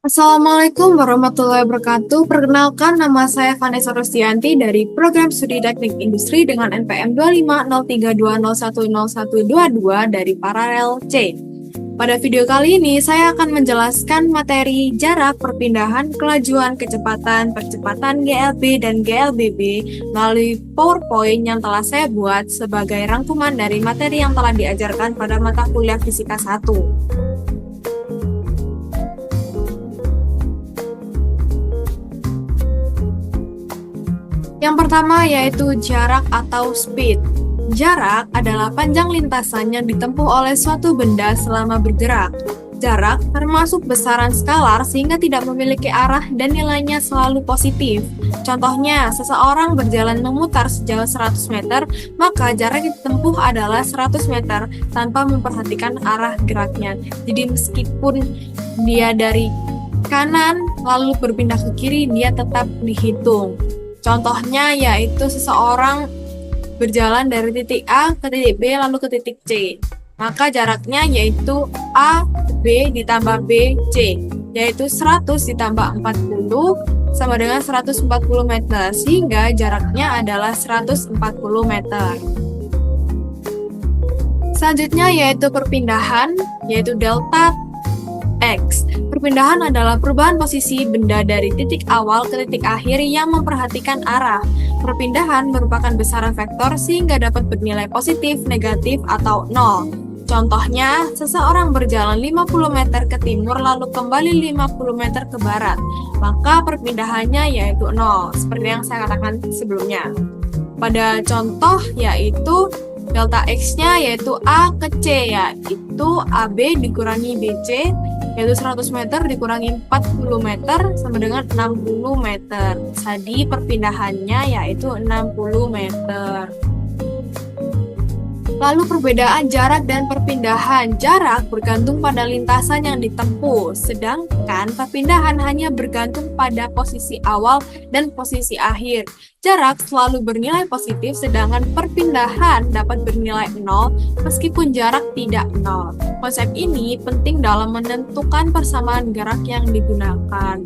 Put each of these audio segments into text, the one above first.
Assalamualaikum warahmatullahi wabarakatuh. Perkenalkan, nama saya Vanessa Rostianti dari Program Studi Teknik Industri dengan NPM 25032010122 dari Paralel C. Pada video kali ini, saya akan menjelaskan materi jarak, perpindahan, kelajuan, kecepatan, percepatan GLB dan GLBB melalui PowerPoint yang telah saya buat sebagai rangkuman dari materi yang telah diajarkan pada mata kuliah Fisika 1. Yang pertama yaitu jarak atau speed. Jarak adalah panjang lintasan yang ditempuh oleh suatu benda selama bergerak. Jarak termasuk besaran skalar sehingga tidak memiliki arah dan nilainya selalu positif. Contohnya, seseorang berjalan memutar sejauh 100 meter, maka jarak yang ditempuh adalah 100 meter tanpa memperhatikan arah geraknya. Jadi meskipun dia dari kanan lalu berpindah ke kiri, dia tetap dihitung. Contohnya yaitu seseorang berjalan dari titik A ke titik B lalu ke titik C. Maka jaraknya yaitu A, B ditambah B, C. Yaitu 100 ditambah 40 sama dengan 140 meter. Sehingga jaraknya adalah 140 meter. Selanjutnya yaitu perpindahan, yaitu delta X. Perpindahan adalah perubahan posisi benda dari titik awal ke titik akhir yang memperhatikan arah. Perpindahan merupakan besaran vektor sehingga dapat bernilai positif, negatif, atau nol. Contohnya, seseorang berjalan 50 meter ke timur lalu kembali 50 meter ke barat. Maka perpindahannya yaitu nol, seperti yang saya katakan sebelumnya. Pada contoh yaitu delta X-nya yaitu A ke C, yaitu AB dikurangi BC, yaitu 100 meter dikurangi 40 meter sama dengan 60 meter. Jadi perpindahannya yaitu 60 meter. Lalu perbedaan jarak dan perpindahan. Jarak bergantung pada lintasan yang ditempuh, sedangkan perpindahan hanya bergantung pada posisi awal dan posisi akhir. Jarak selalu bernilai positif, sedangkan perpindahan dapat bernilai 0 meskipun jarak tidak 0. Konsep ini penting dalam menentukan persamaan gerak yang digunakan.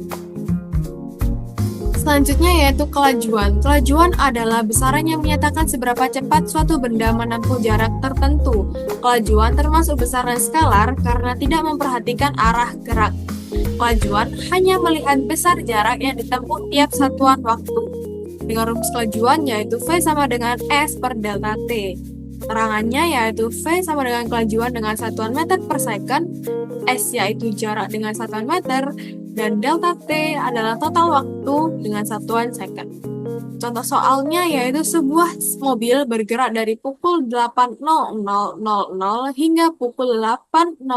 Selanjutnya yaitu kelajuan. Kelajuan adalah besaran yang menyatakan seberapa cepat suatu benda menempuh jarak tertentu. Kelajuan termasuk besaran skalar karena tidak memperhatikan arah gerak. Kelajuan hanya melihat besar jarak yang ditempuh tiap satuan waktu. Dengan rumus kelajuan yaitu V sama dengan S per delta T. Terangannya yaitu V sama dengan kelajuan dengan satuan meter per second, S yaitu jarak dengan satuan meter, dan delta T adalah total waktu dengan satuan second. Contoh soalnya yaitu sebuah mobil bergerak dari pukul 8.00 hingga pukul 8.00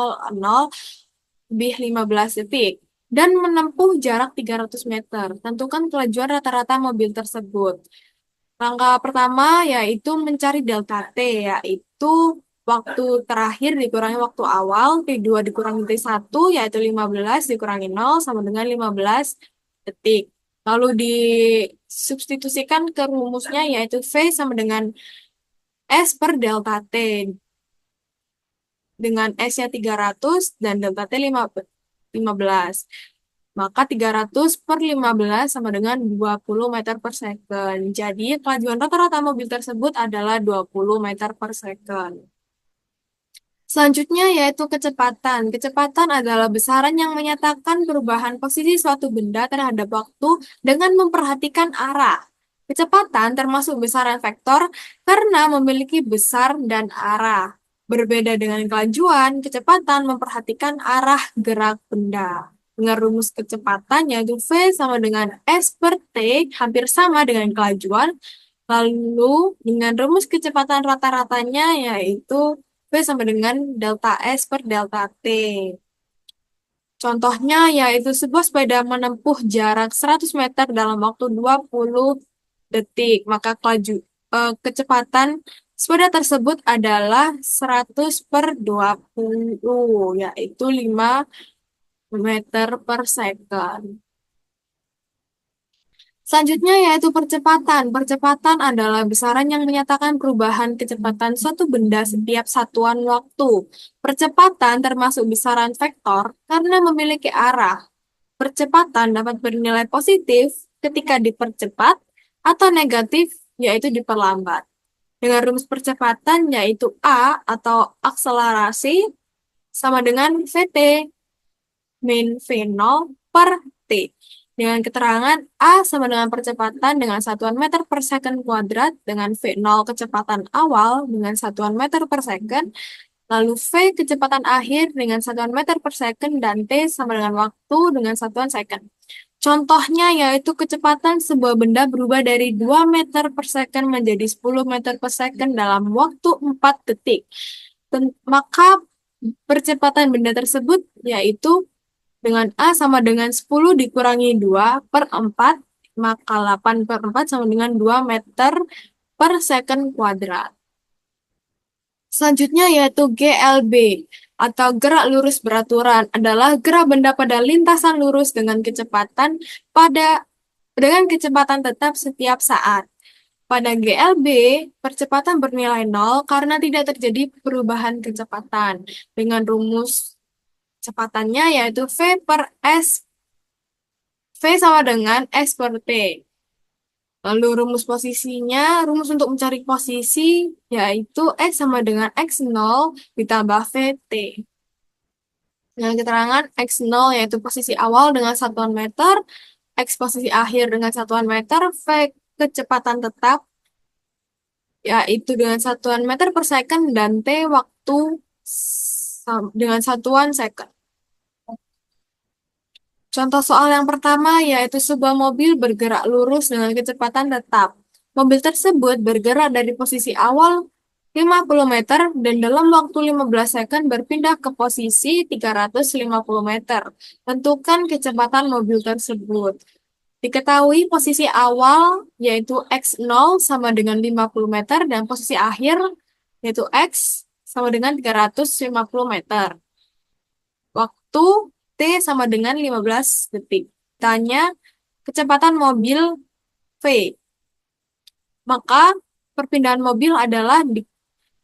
lebih 15 detik dan menempuh jarak 300 meter. Tentukan kelajuan rata-rata mobil tersebut. Langkah pertama yaitu mencari delta T, yaitu waktu terakhir dikurangi waktu awal, T2 dikurangi T1, yaitu 15 dikurangi 0 sama dengan 15 detik. Lalu disubstitusikan ke rumusnya yaitu V sama dengan S per delta T. Dengan S-nya 300 dan delta T 15. Maka 300 per 15 sama dengan 20 meter per second. Jadi, kelajuan rata-rata mobil tersebut adalah 20 meter per second. Selanjutnya yaitu kecepatan. Kecepatan adalah besaran yang menyatakan perubahan posisi suatu benda terhadap waktu dengan memperhatikan arah. Kecepatan termasuk besaran vektor karena memiliki besar dan arah. Berbeda dengan kelajuan, kecepatan memperhatikan arah gerak benda. Dengan rumus kecepatan yaitu V sama dengan S per T hampir sama dengan kelajuan. Lalu dengan rumus kecepatan rata-ratanya yaitu V sama dengan delta S per delta T. Contohnya yaitu sebuah sepeda menempuh jarak 100 meter dalam waktu 20 detik. Maka kecepatan sepeda tersebut adalah 100 per 20, yaitu 5 meter per second. Selanjutnya yaitu percepatan. Percepatan adalah besaran yang menyatakan perubahan kecepatan suatu benda setiap satuan waktu. Percepatan termasuk besaran vektor karena memiliki arah. Percepatan dapat bernilai positif ketika dipercepat atau negatif yaitu diperlambat. Dengan rumus percepatan yaitu A atau akselerasi sama dengan VT min V0 per T. Dengan keterangan A sama dengan percepatan dengan satuan meter per second kuadrat dengan V0 kecepatan awal dengan satuan meter per second, lalu V kecepatan akhir dengan satuan meter per second dan T sama dengan waktu dengan satuan second. Contohnya yaitu kecepatan sebuah benda berubah dari 2 meter per second menjadi 10 meter per second dalam waktu 4 detik. Maka percepatan benda tersebut yaitu dengan A sama dengan 10 dikurangi 2 per 4, maka 8 per 4 sama dengan 2 meter per second kuadrat. Selanjutnya yaitu GLB atau gerak lurus beraturan adalah gerak benda pada lintasan lurus dengan kecepatan tetap setiap saat. Pada GLB, percepatan bernilai 0 karena tidak terjadi perubahan kecepatan. Dengan rumus kecepatannya yaitu V per S, V sama dengan S per T. Lalu rumus posisinya, rumus untuk mencari posisi yaitu X sama dengan X0 ditambah VT. Dengan keterangan X0 yaitu posisi awal dengan satuan meter, X posisi akhir dengan satuan meter, V kecepatan tetap yaitu dengan satuan meter per second dan T waktu dengan satuan second. Contoh soal yang pertama yaitu sebuah mobil bergerak lurus dengan kecepatan tetap. Mobil tersebut bergerak dari posisi awal 50 meter dan dalam waktu 15 second berpindah ke posisi 350 meter. Tentukan kecepatan mobil tersebut. Diketahui posisi awal yaitu X0 sama dengan 50 meter dan posisi akhir yaitu X sama dengan 350 meter. Waktu T sama dengan 15 detik. Tanya kecepatan mobil V. Maka perpindahan mobil adalah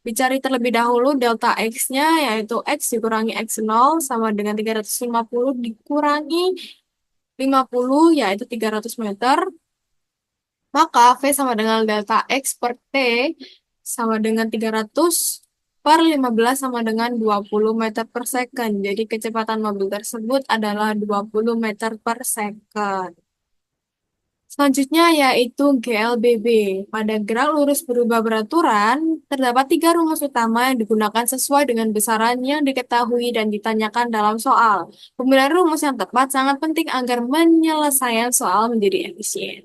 dicari terlebih dahulu delta X-nya yaitu X dikurangi X0 sama dengan 350 dikurangi 50 yaitu 300 meter. Maka V sama dengan delta X per T sama dengan 300 per 15 sama dengan 20 meter per second. Jadi kecepatan mobil tersebut adalah 20 meter per second. Selanjutnya yaitu GLBB. Pada gerak lurus berubah beraturan, terdapat 3 rumus utama yang digunakan sesuai dengan besaran yang diketahui dan ditanyakan dalam soal. Pemilihan rumus yang tepat sangat penting agar penyelesaian soal menjadi efisien.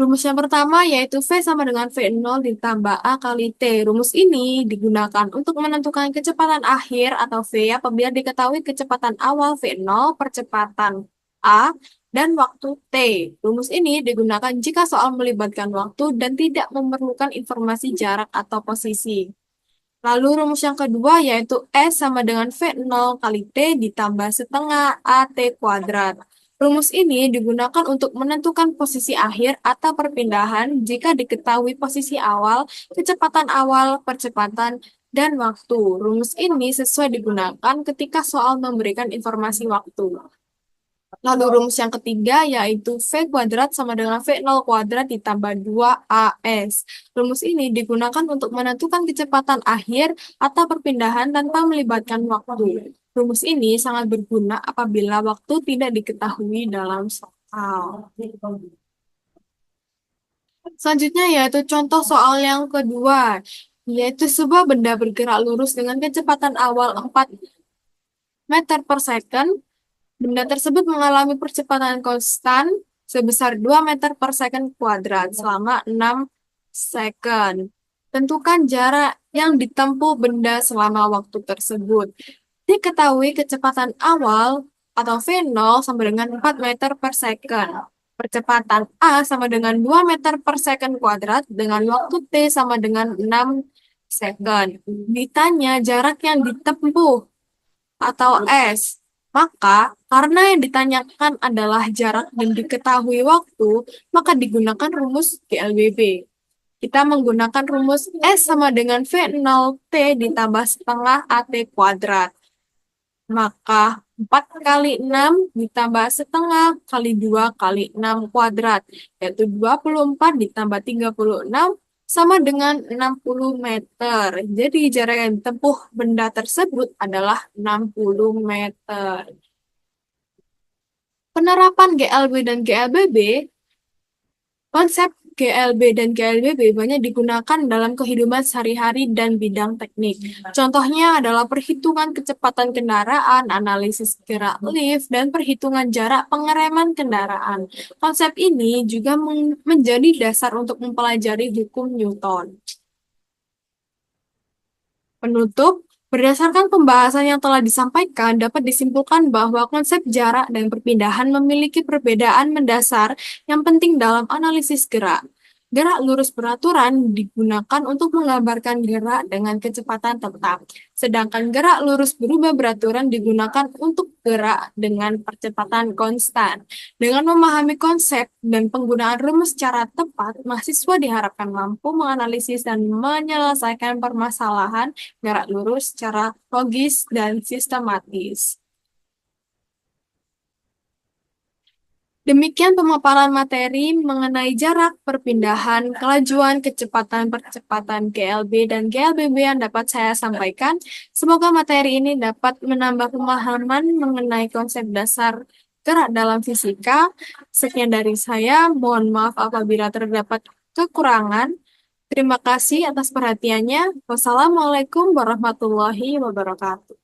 Rumus yang pertama yaitu V sama dengan V0 ditambah A kali T. Rumus ini digunakan untuk menentukan kecepatan akhir atau V apabila diketahui kecepatan awal V0, percepatan A, dan waktu T. Rumus ini digunakan jika soal melibatkan waktu dan tidak memerlukan informasi jarak atau posisi. Lalu rumus yang kedua yaitu S sama dengan V0 kali T ditambah setengah AT kuadrat. Rumus ini digunakan untuk menentukan posisi akhir atau perpindahan jika diketahui posisi awal, kecepatan awal, percepatan, dan waktu. Rumus ini sesuai digunakan ketika soal memberikan informasi waktu. Lalu rumus yang ketiga yaitu V kuadrat sama dengan V0 kuadrat ditambah 2AS. Rumus ini digunakan untuk menentukan kecepatan akhir atau perpindahan tanpa melibatkan waktu. Rumus ini sangat berguna apabila waktu tidak diketahui dalam soal. Selanjutnya yaitu contoh soal yang kedua, yaitu sebuah benda bergerak lurus dengan kecepatan awal 4 meter per second. Benda tersebut mengalami percepatan konstan sebesar 2 meter per second kuadrat selama 6 second. Tentukan jarak yang ditempuh benda selama waktu tersebut. Diketahui kecepatan awal atau V0 sama dengan 4 meter per second. Percepatan A sama dengan 2 meter per second kuadrat dengan waktu T sama dengan 6 second. Ditanya jarak yang ditempuh atau S. Maka, karena yang ditanyakan adalah jarak dan diketahui waktu, maka digunakan rumus GLBB. Kita menggunakan rumus S sama dengan V0T ditambah setengah AT kuadrat. Maka 4 kali 6 ditambah setengah kali 2 kali 6 kuadrat, yaitu 24 ditambah 36 sama dengan 60 meter. Jadi jarak yang ditempuh benda tersebut adalah 60 meter. Penerapan GLB dan GLBB, konsep GLB dan GLBB banyak digunakan dalam kehidupan sehari-hari dan bidang teknik. Contohnya adalah perhitungan kecepatan kendaraan, analisis gerak lift, dan perhitungan jarak pengereman kendaraan. Konsep ini juga menjadi dasar untuk mempelajari hukum Newton. Penutup, berdasarkan pembahasan yang telah disampaikan, dapat disimpulkan bahwa konsep jarak dan perpindahan memiliki perbedaan mendasar yang penting dalam analisis gerak. Gerak lurus beraturan digunakan untuk menggambarkan gerak dengan kecepatan tetap, sedangkan gerak lurus berubah beraturan digunakan untuk gerak dengan percepatan konstan. Dengan memahami konsep dan penggunaan rumus secara tepat, mahasiswa diharapkan mampu menganalisis dan menyelesaikan permasalahan gerak lurus secara logis dan sistematis. Demikian pemaparan materi mengenai jarak, perpindahan, kelajuan, kecepatan, percepatan GLB dan GLBB yang dapat saya sampaikan. Semoga materi ini dapat menambah pemahaman mengenai konsep dasar gerak dalam fisika. Sekian dari saya, mohon maaf apabila terdapat kekurangan. Terima kasih atas perhatiannya. Wassalamualaikum warahmatullahi wabarakatuh.